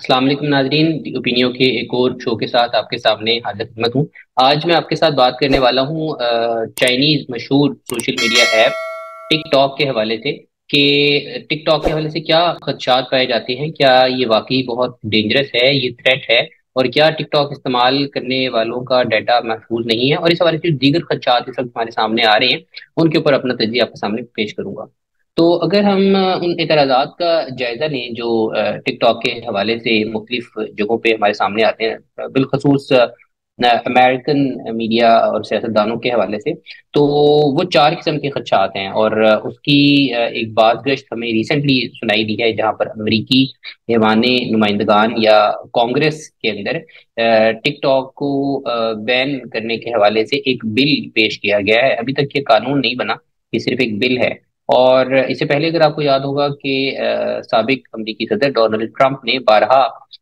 अस्सलाम वालेकुम नाजरीन, ओपिनियो के एक और शो के साथ आपके सामने हाजिर खिदमत हूँ। आज मैं आपके साथ बात करने वाला हूँ चाइनीज मशहूर सोशल मीडिया ऐप टिकटॉक के हवाले से कि टिकटॉक के हवाले से क्या खदशात पाए जाते हैं। क्या ये वाकई बहुत डेंजरस है, ये थ्रेट है? और क्या टिकटॉक इस्तेमाल करने वालों का डाटा महफूज नहीं है? और इस हवाले से जो दीगर खदशात इस वक्त हमारे सामने आ रहे हैं, उनके ऊपर अपना तजज़िया आपके सामने पेश करूंगा। तो अगर हम उन एतराज़ात का जायज़ा लें जो टिकटॉक के हवाले से मुख्तलिफ जगहों पे हमारे सामने आते हैं, बिलखसूस अमेरिकन मीडिया और सियासतदानों के हवाले से, तो वो चार किस्म के खदशात हैं। और उसकी एक बात गश्त हमें रिसेंटली सुनाई दी है, जहाँ पर अमरीकी ऐवाने नुमाइंदगान या कांग्रेस के अंदर टिकटॉक को बैन करने के हवाले से एक बिल पेश किया गया है। अभी तक ये कानून नहीं बना, ये सिर्फ एक बिल है। और इससे पहले अगर आपको याद होगा कि साबिक अमरीकी सदर डोनाल्ड ट्रंप ने बारहा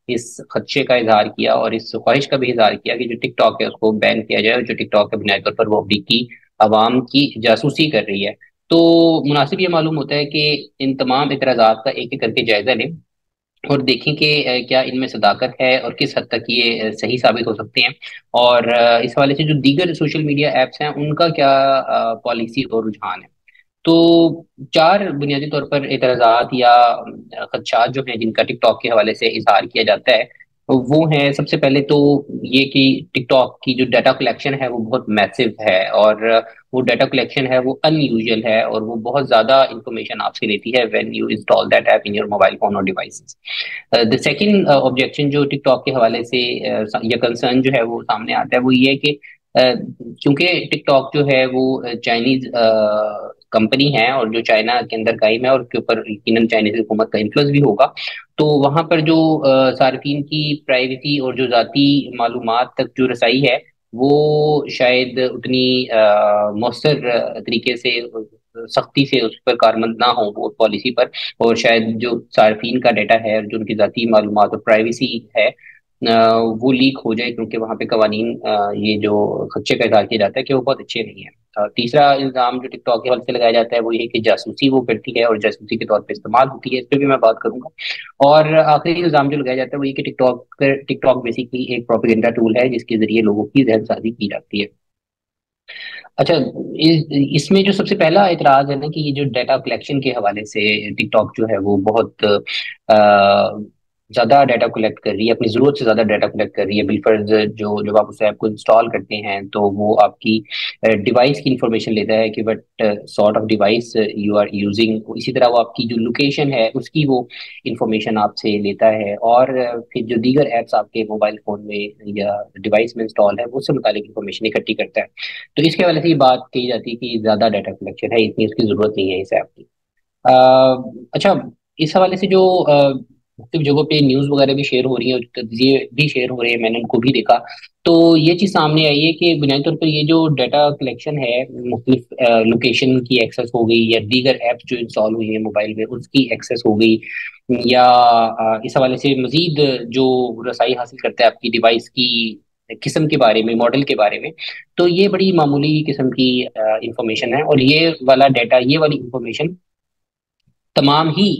इस खदशे का इजहार किया और इस ख्वाहिश का भी इजहार किया कि जो टिकटॉक है उसको बैन किया जाए, और जो टिकटॉक है बुनियादी तौर पर वो अमरीकी अवाम की जासूसी कर रही है। तो मुनासिब ये मालूम होता है कि इन तमाम एतराज़ात का एक एक करके जायजा लें और देखें कि क्या इनमें सदाकत है और किस हद तक ये सही साबित हो सकते हैं। और इस हवाले से जो दीगर सोशल मीडिया एप्स हैं उनका क्या पॉलिसी और रुझान है। तो चार बुनियादी तौर पर एतराज़ात या खदशात जो हैं जिनका टिकटॉक के हवाले से इजहार किया जाता है, वो है सबसे पहले तो ये कि टिकटॉक की जो डाटा कलेक्शन है वो बहुत मैसिव है, और वो डाटा कलेक्शन है वो अनयूजुअल है, और वो बहुत ज़्यादा इंफॉर्मेशन आपसे लेती है when you install that app in your mobile phone और डिवाइसेस। द सेकंड ऑब्जेक्शन जो टिकटॉक के हवाले से या कंसर्न जो है वो सामने आता है, वो ये है कि क्योंकि टिकटॉक जो है वो चाइनीज कंपनी है और जो चाइना के अंदर कायम है और उसके ऊपर यकीनन चाइनीज हुकूमत का इन्फ्लुएंस भी होगा, तो वहां पर जो सार्फिन की प्राइवेसी और जो जाती मालूमात तक जो रसाई है, वो शायद उतनी मौसर तरीके से सख्ती से उस पर कारमंद ना हो वो पॉलिसी पर। और शायद जो सार्फिन का डाटा है, जो उनकी जाती मालूमात और प्राइवेसी है, वो लीक हो जाए, क्योंकि वहाँ पे कवानीन ये जो खदशे का इजहार किया जाता है कि वो बहुत अच्छे नहीं है। तीसरा इल्ज़ाम जो टिकटॉक के हवाले से लगाया जाता है वो ये कि जासूसी वो करती है और जासूसी के तौर पे इस्तेमाल होती है, इस पर भी मैं बात करूंगा। और आखिरी इल्ज़ाम जो लगाया जाता है वो ये कि टिकटॉक बेसिकली एक प्रोपेगेंडा टूल है जिसके जरिए लोगों की जहन साजी की जाती है। अच्छा, इसमें जो सबसे पहला एतराज है ना कि ये जो डाटा कलेक्शन के हवाले से टिकटॉक जो है वो बहुत ज्यादा डाटा कलेक्ट कर रही है, अपनी जरूरत से ज्यादा डाटा कलेक्ट कर रही है बिलफर्ज। जो जब आप उस ऐप को इंस्टॉल करते हैं तो वो आपकी डिवाइस की इंफॉर्मेशन लेता है कि what sort of device you are using. इसी तरह वो आपकी जो लोकेशन है उसकी वो इंफॉर्मेशन आपसे लेता है, और फिर जो दीगर ऐप्स आपके मोबाइल फोन में या डिवाइस में इंस्टॉल है उससे मुतालिक इंफॉर्मेशन इकट्ठी करता है। तो इसके वजह से ये बात कही जाती है कि ज्यादा डाटा कलेक्शन है, इतनी उसकी जरूरत नहीं है इस ऐप की। अच्छा, इस हवाले से जो मुख्तलिफ जगहों पे न्यूज़ वगैरह भी शेयर हो रही है और तज्जिए भी शेयर हो रहे हैं, मैंने उनको भी देखा। तो ये चीज़ सामने आई है कि बुनियादी तौर पर ये जो डाटा कलेक्शन है, मुख्तलिफ लोकेशन की एक्सेस हो गई या दीगर ऐप्स जो इंस्टॉल हुई है मोबाइल में उसकी एक्सेस हो गई, या इस हवाले से मजीद जो रसाई हासिल करता है आपकी डिवाइस की किस्म के बारे में, मॉडल के बारे में, तो ये बड़ी मामूली किस्म की इंफॉर्मेशन है। और ये वाला डाटा, ये वाली इंफॉर्मेशन तमाम ही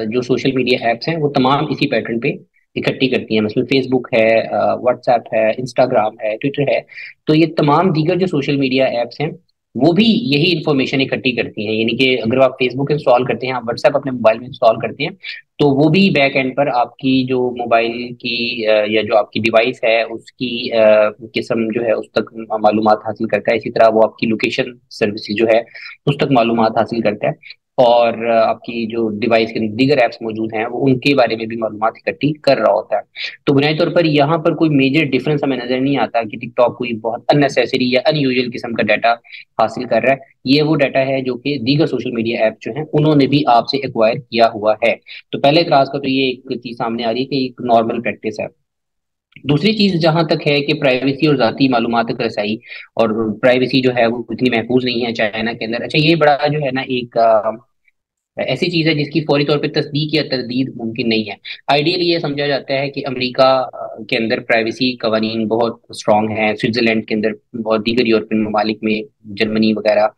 जो सोशल मीडिया एप्स हैं वो तमाम इसी पैटर्न पे इकट्ठी करती हैं। मतलब फेसबुक है, व्हाट्सएप है, इंस्टाग्राम है, ट्विटर है। तो ये तमाम दीगर जो सोशल मीडिया एप्स हैं वो भी यही इंफॉर्मेशन इकट्ठी करती हैं। यानी कि अगर आप फेसबुक इंस्टॉल करते हैं, आप व्हाट्सएप अपने मोबाइल में इंस्टॉल करते हैं, तो वो भी बैक एंड पर आपकी जो मोबाइल की या जो आपकी डिवाइस है उसकी किस्म जो है उस तक मालूमात हासिल करता है। इसी तरह वो आपकी लोकेशन सर्विसेज जो है उस तक मालूमात हासिल करता है, और आपकी जो डिवाइस के दीगर ऐप्स मौजूद हैं वो उनके बारे में भी मालूमात इकट्ठी कर रहा होता है। तो बुनियादी तौर पर यहाँ पर कोई मेजर डिफरेंस हमें नजर नहीं आता कि टिकटॉक कोई बहुत अननेसेसरी या अनयूजुअल किस्म का डाटा हासिल कर रहा है। ये वो डाटा है जो कि दीगर सोशल मीडिया ऐप जो हैं उन्होंने भी आपसे एक्वायर किया हुआ है। तो पहले इतराज का तो ये एक चीज सामने आ रही है कि एक नॉर्मल प्रैक्टिस है। दूसरी चीज जहां तक है कि प्राइवेसी और जाती मालूमात तक रसाई, और प्राइवेसी जो है वो इतनी महफूज नहीं है चाइना के अंदर। अच्छा, ये बड़ा जो है ना एक ऐसी चीज है जिसकी फौरी तौर पे तस्दीक या तरदीद मुमकिन नहीं है। आइडियली ये समझा जाता है कि अमेरिका के अंदर प्राइवेसी कवानीन बहुत स्ट्रांग है, स्विट्जरलैंड के अंदर, बहुत दीगर यूरोपियन ममालिक में, जर्मनी वगैरह,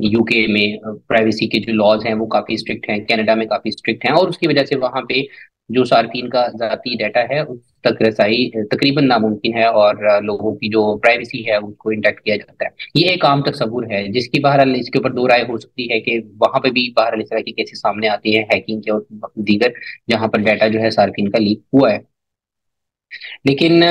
यूके में प्राइवेसी के जो लॉज हैं वो काफी स्ट्रिक्ट हैं, कनाडा में काफी स्ट्रिक्ट हैं, और उसकी वजह से वहाँ पे जो सार्फिन का जाती डाटा है उस तक रसाई तकरीबन नामुमकिन है, और लोगों की जो प्राइवेसी है उसको इंटैक्ट किया जाता है। ये एक आम तस्वुर है जिसकी बहरहाल इसके ऊपर दो राय हो सकती है कि वहां पे भी बहरहाल इस तरह के केसेस सामने आते हैं हैकिंग के और दीगर, जहां पर डाटा जो है सार्फिन का लीक हुआ है। लेकिन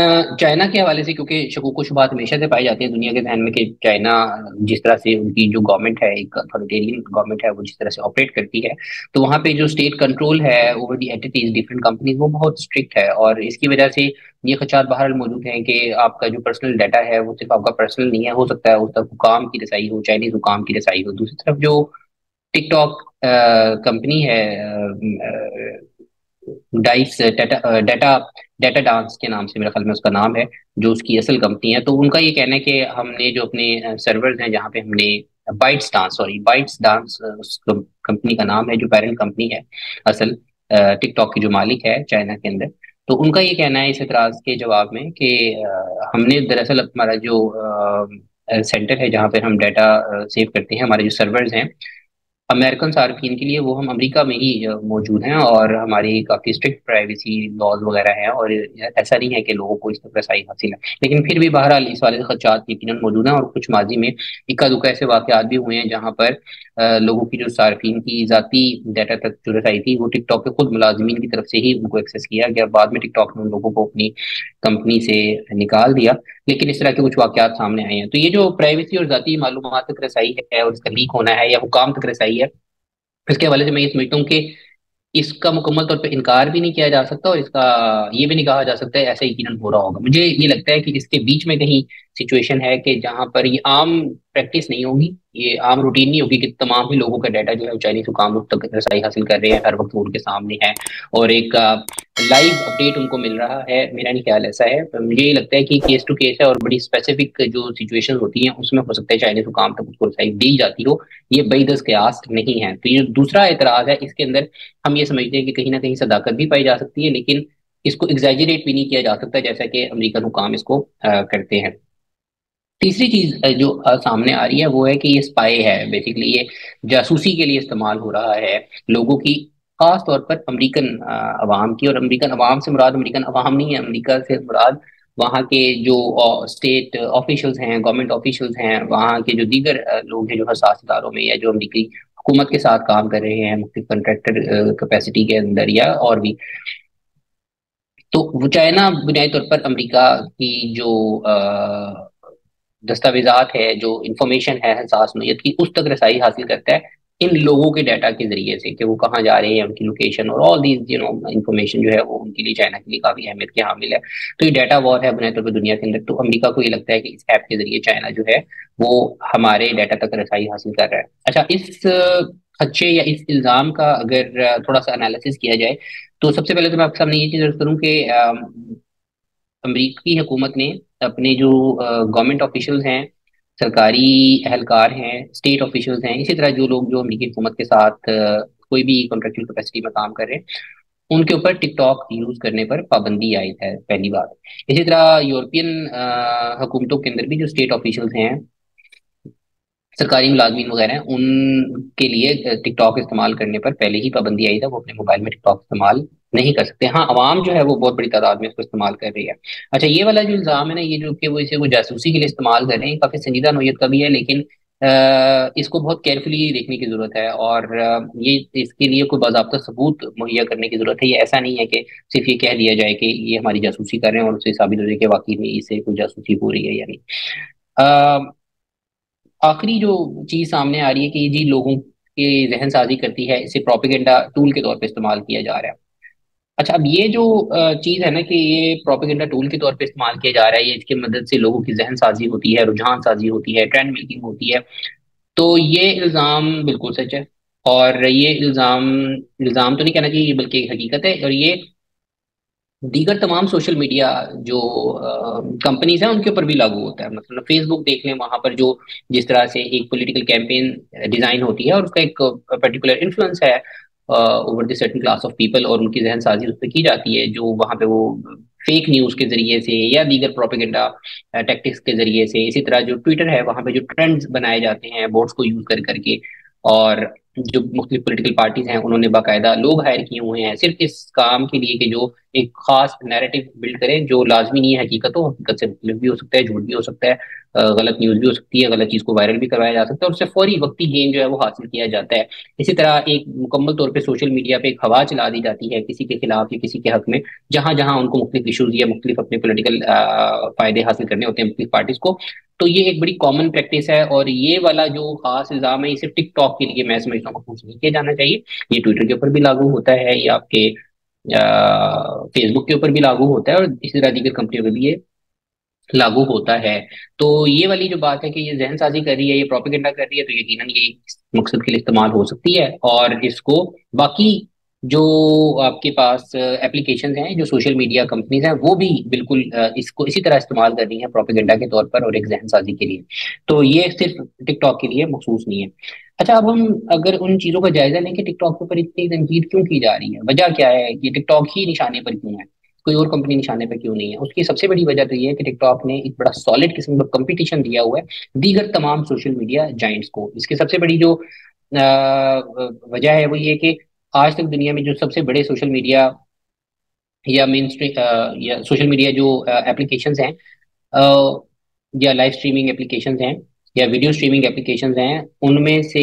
चाइना के हवाले से, क्योंकि शकूक शुबहत हमेशा से पाई जाती है दुनिया के जहन में कि चाइना जिस तरह से उनकी जो गवर्नमेंट है, एक अथॉरिटेरियन गवर्नमेंट है, वो जिस तरह से ऑपरेट करती है, तो वहाँ पे जो स्टेट कंट्रोल है over the entities different companies वो बहुत स्ट्रिक्ट है। और इसकी वजह से ये खदशात बहरहाल मौजूद हैं कि आपका जो पर्सनल डाटा है वो सिर्फ आपका पर्सनल नहीं है, हो सकता है उस तक हुकाम की रसाई हो, चाइनीज हुकाम की रसाई हो। दूसरी तरफ जो टिकटॉक कंपनी है, dice data data data dance के नाम से मेरे ख्याल में उसका नाम है, जो उसकी असल कंपनी है, तो उनका ये कहना है कि हमने जो अपने सर्वर्स हैं जहाँ पे हमने बाइट्स डांस उस कंपनी का नाम है, जो पेरेंट कंपनी है असल टिकटॉक की जो मालिक है चाइना के अंदर। तो उनका ये कहना है इस एतराज के जवाब में कि हमने दरअसल हमारा जो सेंटर है जहाँ पे हम डाटा सेव करते हैं, हमारे जो सर्वर्स हैं अमेरिकन सार्फिन के लिए, वो हम अमेरिका में ही मौजूद हैं, और हमारी काफ़ी स्ट्रिक्ट प्राइवेसी लॉज वगैरह हैं, और ऐसा नहीं है कि लोगों को इस तक रसाई हासिल है। लेकिन फिर भी बहरहाल इस वाले से खदशात यकीनन मौजूद हैं, और कुछ माजी में इक्का दुक्का ऐसे वाकयात भी हुए हैं जहाँ पर लोगों की जो सार्फिन की ज़ाती डाटा तक जो रसाई थी वो टिकटॉक के खुद मुलाजमीन की तरफ से ही उनको एक्सेस किया गया। बाद में टिकटॉक ने उन लोगों को अपनी कंपनी से निकाल दिया। लेकिन इस तरह के कुछ वाकयात सामने आए हैं। तो ये जो प्राइवेसी और जाती मालूमात तक रसाई है और इसका लीक होना है या हुकाम तक रसाई है, इसके हवाले से मैं ये समझता हूँ कि इसका मुकम्मल तौर पे इनकार भी नहीं किया जा सकता, और इसका ये भी नहीं कहा जा सकता है ऐसा यकीनन हो रहा होगा। मुझे ये लगता है कि इसके बीच में कहीं सिचुएशन है कि जहां पर ये आम प्रैक्टिस नहीं होगी, ये आम रूटीन नहीं होगी कि तमाम ही लोगों का डाटा जो है वो चाइनीज हुकाम तक रसाई हासिल कर रहे हैं, हर वक्त वो उनके सामने है और एक लाइव अपडेट उनको मिल रहा है। मेरा नहीं ख्याल ऐसा है। तो मुझे ये लगता है कि केस टू केस है, और बड़ी स्पेसिफिक जो सिचुएशन होती हैं उसमें हो सकता है चाइनीज हुकाम तक उसको रसाई दी जाती हो। ये बईदस कयास नहीं है। तो ये दूसरा एतराज है, इसके अंदर हम ये समझते हैं कि कहीं ना कहीं सदाकत भी पाई जा सकती है, लेकिन इसको एग्जैजरेट भी नहीं किया जा सकता जैसा कि अमेरिकन हुकाम इसको करते हैं। तीसरी चीज जो सामने आ रही है वो है कि ये स्पाई है, बेसिकली ये जासूसी के लिए इस्तेमाल हो रहा है लोगों की, खास तौर पर अमेरिकन अवाम की। और अमेरिकन अवाम से मुराद अमेरिकन अवाम नहीं है, अमेरिका से मुराद वहाँ के जो स्टेट ऑफिशियल्स हैं, गवर्नमेंट ऑफिशियल्स हैं, वहाँ के जो दीगर लोग हैं जो हसास इदारों में या जो अमरीकी हुकूमत के साथ काम कर रहे हैं मुख्तलिफ कंट्रैक्टर कैपेसिटी के अंदर या और भी। तो वो चाइना बुनियादी तौर पर अमेरिका की जो दस्तावेजात है, जो इंफॉर्मेशन है हसास नोयत की, उस तक रसाई हासिल करता है इन लोगों के डाटा के जरिए से, कि वो कहाँ जा रहे हैं, उनकी लोकेशन और ऑल दीज इंफॉर्मेशन जो है वो उनके लिए, चाइना के लिए काफी अहमियत के हामिल है। तो ये डाटा वॉर है बुनियादी तौर पर दुनिया के अंदर। तो अमेरिका को ये लगता है कि इस ऐप के जरिए चाइना जो है वो हमारे डाटा तक रसाई हासिल कर रहा है। अच्छा, इस खदशे या इस इल्जाम का अगर थोड़ा सा एनालिसिस किया जाए, तो सबसे पहले तो मैं आपके सामने ये चीज अर्ज करूँ कि अमरीकी हुकूमत ने अपने जो गवर्नमेंट ऑफिशियल्स हैं, सरकारी एहलकार हैं, स्टेट ऑफिशियल्स हैं, इसी तरह जो लोग जो अमरीकी हुकूमत के साथ कोई भी कॉन्ट्रेक्चुअल कैपेसिटी में काम कर रहे हैं, उनके ऊपर टिकटॉक यूज करने पर पाबंदी आयद है, पहली बात। इसी तरह यूरोपियन हुकूमतों के अंदर भी जो स्टेट ऑफिशियल्स हैं, सरकारी मुलाजमीन वगैरह हैं, उनके लिए टिकटॉक इस्तेमाल करने पर पहले ही पाबंदी आई था, वो अपने मोबाइल में टिकटॉक इस्तेमाल नहीं कर सकते। हाँ, आवाम जो है वो बहुत बड़ी तादाद में इसको इस्तेमाल कर रही है। अच्छा, ये वाला जो इल्जाम है ना, ये जो कि वो इसे वो जासूसी के लिए इस्तेमाल कर रहे हैं, काफी संजीदा नौयत का भी है, लेकिन इसको बहुत केयरफुली देखने की जरूरत है, और ये इसके लिए कोई बाज़ाब्ता सबूत मुहैया करने की जरूरत है। ये ऐसा नहीं है कि सिर्फ ये कह दिया जाए कि ये हमारी जासूसी कर रहे हैं और उससे साबित हो जाए कि वाकई में इससे कोई जासूसी हो रही है या नहीं। आखिरी जो चीज सामने आ रही है कि जी लोगों के जहन साजी करती है, इसे प्रोपेगेंडा टूल के तौर पे इस्तेमाल किया जा रहा है। अच्छा, अब ये जो चीज है ना कि ये प्रोपेगेंडा टूल के तौर पे इस्तेमाल किया जा रहा है, ये इसकी मदद से लोगों की जहन साजी होती है, रुझान साजी होती है, ट्रेंड मेकिंग होती है, तो ये इल्जाम बिल्कुल सच है। और ये इल्जाम इल्जाम तो नहीं कहना चाहिए, ये बल्कि एक हकीकत है। और ये दीगर तमाम सोशल मीडिया जो कंपनीज हैं उनके ऊपर भी लागू होता है। मतलब फेसबुक देख लें, वहां पर जो जिस तरह से एक पॉलिटिकल कैंपेन डिजाइन होती है और उसका एक पर्टिकुलर इन्फ्लुएंस है over the certain class of people, और उनकी जहन साजी उस पर की जाती है, जो वहां पे वो फेक न्यूज के जरिए से या दीगर प्रोपेगेंडा टैक्टिक्स के जरिए से। इसी तरह जो ट्विटर है, वहां पे जो ट्रेंड्स बनाए जाते हैं बोट्स को यूज कर करके, और जो मुख्तलिफ पॉलिटिकल पार्टीज हैं उन्होंने बाकायदा लोग हायर किए हुए हैं सिर्फ इस काम के लिए कि जो एक खास नैरेटिव बिल्ड करें, जो लाजमी नहीं है हकीकत हो, हकीकत से मुख्तलिफ भी हो सकता है, झूठ भी हो सकता है, गलत न्यूज भी हो सकती है, गलत चीज को वायरल भी करवाया जा सकता है और उससे फौरी वक्ती गेन जो है वो हासिल किया जाता है। इसी तरह एक मुकम्मल तौर पर सोशल मीडिया पे एक हवा चला दी जाती है किसी के खिलाफ या किसी के हक में, जहां जहां उनको मुख्तलिफ इशूज या मुख्तलिफ अपने पोलिटिकल फायदे हासिल करने होते हैं मुख्तलिफ पार्टीज को। तो ये एक बड़ी कॉमन प्रैक्टिस है और ये वाला जो खास इल्जाम है ये सिर्फ टिकटॉक के लिए मैं समझता हूँ महफूज नहीं किया जाना चाहिए। ये ट्विटर के ऊपर भी लागू होता है, ये आपके फेसबुक के ऊपर भी लागू होता है और इसी तरह दीगर कंपनियों पे भी ये लागू होता है। तो ये वाली जो बात है कि ये जहन साजी कर रही है, ये प्रोपेगेंडा कर रही है, तो यकीनन ये इस मकसद के लिए इस्तेमाल हो सकती है और इसको बाकी जो आपके पास एप्लीकेशंस हैं, जो सोशल मीडिया कंपनीज हैं, वो भी बिल्कुल इसको इसी तरह इस्तेमाल कर रही हैं प्रोपेगेंडा के तौर पर और एक जहन साजी के लिए। तो ये सिर्फ टिकटॉक के लिए मखसूस नहीं है। अच्छा, अब हम अगर उन चीजों का जायजा लें कि टिकटॉक के ऊपर इतनी तनकीद क्यों की जा रही है, वजह क्या है, कि टिकटॉक ही निशाने पर क्यों है, कोई और कंपनी निशाने पे क्यों नहीं है? उसकी सबसे बड़ी वजह तो ये है कि टिकटॉक ने एक बड़ा सॉलिड किस्म का कंपटीशन दिया हुआ है दीगर तमाम सोशल मीडिया जाइंट्स को। इसकी सबसे बड़ी जो वजह है वो ये कि आज तक दुनिया में जो सबसे बड़े सोशल मीडिया या मेन स्ट्रीम या सोशल मीडिया जो एप्लीकेशंस हैं, अ, या लाइव स्ट्रीमिंग एप्लीकेशंस हैं या वीडियो स्ट्रीमिंग एप्लीकेशंस हैं, उनमें से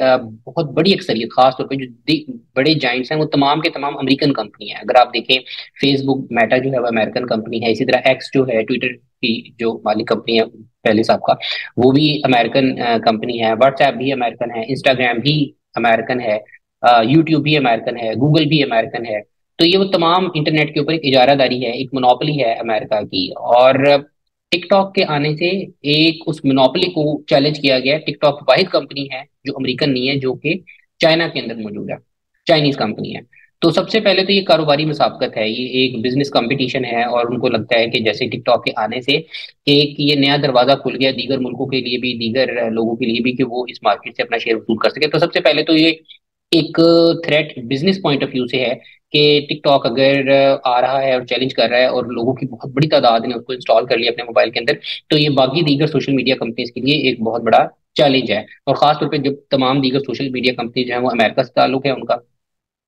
बहुत बड़ी अक्सरियत खास तौर पे जो बड़े जाइंट्स हैं वो तमाम के तमाम अमेरिकन कंपनी है। अगर आप देखें, फेसबुक मेटा जो है वो अमेरिकन कंपनी है, इसी तरह एक्स जो है ट्विटर की जो मालिक कंपनी है पहले साहब का, वो भी अमेरिकन कंपनी है। व्हाट्सएप भी अमेरिकन है, इंस्टाग्राम भी अमेरिकन है, यूट्यूब भी अमेरिकन है, गूगल भी अमेरिकन है। तो ये वो तमाम इंटरनेट के ऊपर एक इजारादारी है, एक मोनोपोली है अमेरिका की। और टिकटॉक के आने से एक उस मोनोपोली को चैलेंज किया गया है। टिकटॉक वाहिद कंपनी है जो अमेरिकन नहीं है, जो कि चाइना के अंदर मौजूद है, चाइनीज कंपनी है। तो सबसे पहले तो ये कारोबारी मुसाफकत है, ये एक बिजनेस कंपटीशन है और उनको लगता है कि जैसे टिकटॉक के आने से एक ये नया दरवाजा खुल गया दीगर मुल्कों के लिए भी, दीगर लोगों के लिए भी, कि वो इस मार्केट से अपना शेयर वसूल कर सके। तो सबसे पहले तो ये एक threat business point of view से है कि टिकटॉक अगर आ रहा है और चैलेंज कर रहा है और लोगों की बहुत बड़ी तादाद ने उसको इंस्टॉल कर लिया अपने मोबाइल के अंदर, तो ये बाकी दीगर सोशल मीडिया कंपनीज के लिए एक बहुत बड़ा चैलेंज है। और खास तौर पे जो तमाम दीगर सोशल मीडिया कंपनी जो है वो अमेरिका से ताल्लुक है उनका,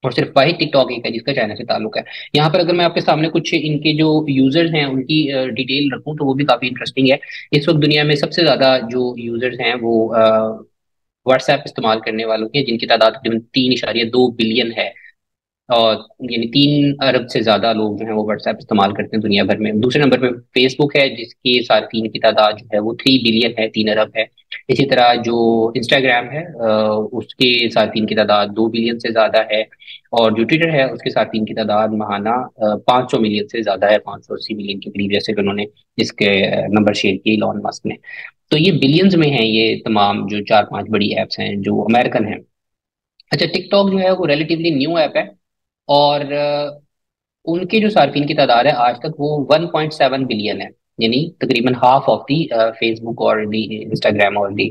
और सिर्फ वाहिद टिकटॉक एक है जिसका चाइना से ताल्लुक है। यहाँ पर अगर मैं आपके सामने कुछ इनके जो यूजर्स हैं उनकी डिटेल रखूं तो वो भी काफी इंटरेस्टिंग है। इस वक्त दुनिया में सबसे ज्यादा जो यूजर्स हैं वो व्हाट्सएप इस्तेमाल करने वालों की है, जिनकी तादाद तकरीबन 3.2 बिलियन है। और यानी 3 अरब से ज्यादा लोग जो हैं वो व्हाट्सएप इस्तेमाल करते हैं दुनिया भर में। दूसरे नंबर पे फेसबुक है जिसकी सार्फिन की तादाद जो है वो 3 बिलियन है, 3 अरब है। इसी तरह जो इंस्टाग्राम है उसके सार्फिन की तादाद 2 बिलियन से ज्यादा है। और जो ट्विटर है उसके सार्फिन की तादाद महाना 500 मिलियन से ज्यादा है, 580 मिलियन के करीब, जैसे कि उन्होंने इसके नंबर शेयर किए इलॉन मस्क ने। तो ये बिलियंस में है, ये तमाम जो चार पांच बड़ी एप्स हैं जो अमेरिकन हैं। अच्छा, टिकटॉक जो है वो रिलेटिवली न्यू ऐप है और उनके जो सार्फिन की तादाद है आज तक वो 1.7 बिलियन है, यानी तकरीबन हाफ ऑफ दी फेसबुक और दी इंस्टाग्राम और दी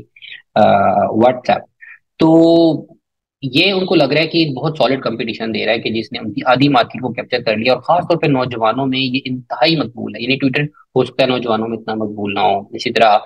व्हाट्सएप। तो ये उनको लग रहा है कि एक बहुत सॉलिड कंपटीशन दे रहा है कि जिसने उनकी आधी मार्केट को कैप्चर कर लिया, और खासतौर पर नौजवानों में ये इंतहाई मकबूल है। यानी ट्विटर हो सकता है नौजवानों में इतना मकबूल ना हो, इसी तरह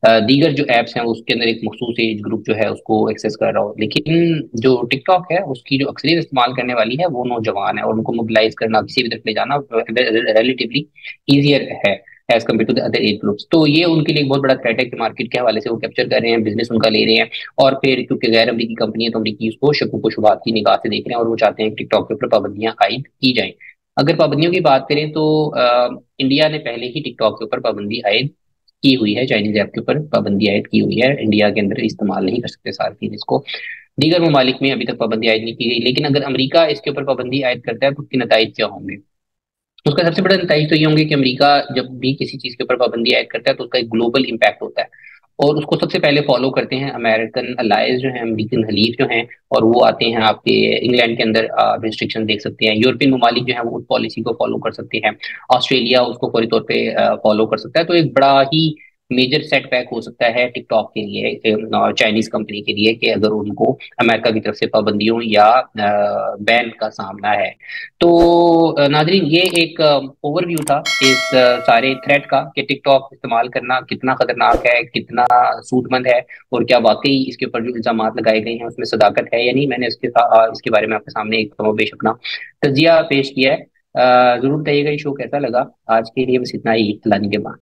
दीगर जो एप्स हैं उसके अंदर एक मखसूस एज ग्रुप जो है उसको एक्सेस कर रहा हो, लेकिन जो टिकटॉक है उसकी जो अक्सरियत इस्तेमाल करने वाली है वो नौजवान है और उनको मोबिलाइज करना, किसी भी तरफ ले जाना रिलेटिवली ईजियर है as compared to the other age groups. तो ये उनके लिए एक बहुत बड़ा थ्रेट है कि मार्केट के हवाले से वो कैप्चर कर रहे हैं, बिजनेस उनका ले रहे हैं। और फिर क्योंकि गैर अमरीकी कंपनी है तो अमरीकी उसको शकूक व शुबहात की निगाह से देख रहे हैं और वो चाहते हैं कि टिकटॉक के ऊपर पाबंदियां आयद की जाएं। अगर पाबंदियों की बात करें तो इंडिया ने पहले ही टिकटॉक के ऊपर पाबंदी आयद की हुई है, चाइनीज ऐप के ऊपर पाबंदी आयद की हुई है। इंडिया के अंदर इस्तेमाल नहीं कर सकते सार्फिन इसको, दीगर ममालिक में अभी तक पाबंदी आयद नहीं की गई। लेकिन अगर अमेरिका इसके ऊपर पाबंदी आयद करता है तो उसके नतीजे क्या होंगे? उसका सबसे बड़ा नतीजा तो ये होंगे कि अमेरिका जब भी किसी चीज के ऊपर पाबंदी आयद करता है तो उसका एक ग्लोबल इम्पैक्ट होता है और उसको सबसे पहले फॉलो करते हैं अमेरिकन अलाइज जो हैं, अमेरिकन हलीफ जो हैं, और वो आते हैं आपके इंग्लैंड के अंदर रिस्ट्रिक्शन देख सकते हैं। यूरोपियन ममालिक जो है वो उस पॉलिसी को फॉलो कर सकते हैं, ऑस्ट्रेलिया उसको फौरी तौर पे फॉलो कर सकता है। तो एक बड़ा ही मेजर सेटबैक हो सकता है टिकटॉक के लिए, चाइनीज कंपनी के लिए, कि अगर उनको अमेरिका की तरफ से पाबंदियों या बैन का सामना है। तो नाजरीन, ये एक ओवरव्यू था इस सारे थ्रेट का, कि टिकटॉक इस्तेमाल करना कितना खतरनाक है, कितना सूदमंद है, और क्या वाकई इसके ऊपर जो इल्जाम लगाए गए हैं उसमें सदाकत है या नहीं। मैंने इसके बारे में आपके सामने एक कमोबेश अपना तजिया पेश किया है। जरूर बताइएगा ये शो कैसा लगा। आज के लिए बस इतना ही। अल्लाह निगहबान।